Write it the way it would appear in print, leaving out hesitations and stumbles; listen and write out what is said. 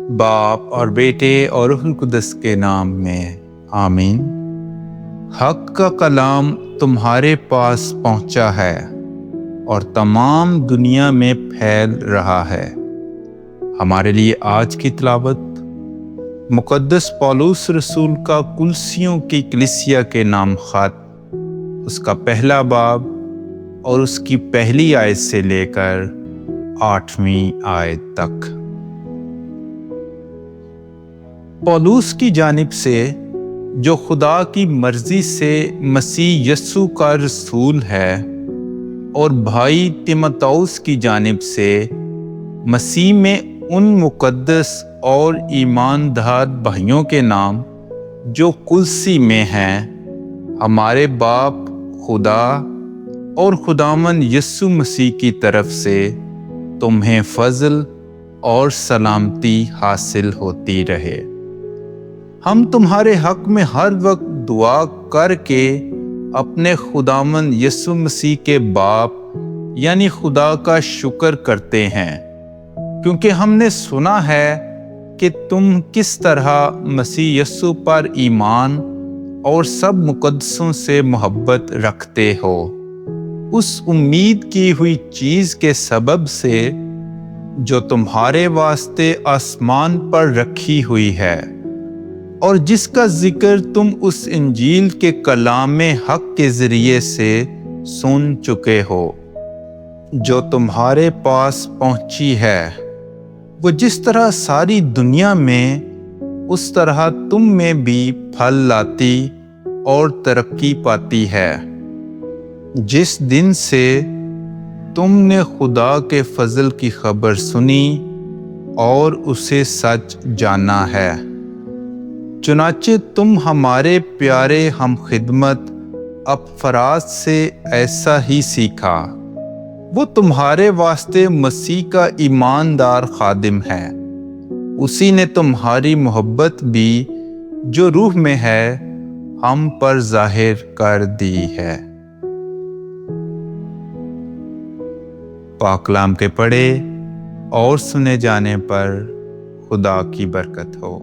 باپ اور بیٹے اور روح القدس کے نام میں آمین۔ حق کا کلام تمہارے پاس پہنچا ہے اور تمام دنیا میں پھیل رہا ہے۔ ہمارے لیے آج کی تلاوت مقدس پولس رسول کا کلسیوں کی کلیسیا کے نام خط، اس کا پہلا باب اور اس کی پہلی آیت سے لے کر 8ویں آیت تک۔ پولس کی جانب سے، جو خدا کی مرضی سے مسیح یسوع کا رسول ہے، اور بھائی تیموتھوس کی جانب سے مسیح میں ان مقدس اور ایماندار بھائیوں کے نام جو کلسی میں ہیں، ہمارے باپ خدا اور خداوند یسوع مسیح کی طرف سے تمہیں فضل اور سلامتی حاصل ہوتی رہے۔ ہم تمہارے حق میں ہر وقت دعا کر کے اپنے خداوند یسوع مسیح کے باپ یعنی خدا کا شکر کرتے ہیں، کیونکہ ہم نے سنا ہے کہ تم کس طرح مسیح یسوع پر ایمان اور سب مقدسوں سے محبت رکھتے ہو، اس امید کی ہوئی چیز کے سبب سے جو تمہارے واسطے آسمان پر رکھی ہوئی ہے، اور جس کا ذکر تم اس انجیل کے کلام حق کے ذریعے سے سن چکے ہو، جو تمہارے پاس پہنچی ہے۔ وہ جس طرح ساری دنیا میں، اس طرح تم میں بھی پھل لاتی اور ترقی پاتی ہے، جس دن سے تم نے خدا کے فضل کی خبر سنی اور اسے سچ جانا ہے۔ چنانچہ تم ہمارے پیارے ہم خدمت اپفراس سے ایسا ہی سیکھا۔ وہ تمہارے واسطے مسیح کا ایماندار خادم ہے۔ اسی نے تمہاری محبت بھی جو روح میں ہے ہم پر ظاہر کر دی ہے۔ پاک کلام کے پڑھے اور سنے جانے پر خدا کی برکت ہو۔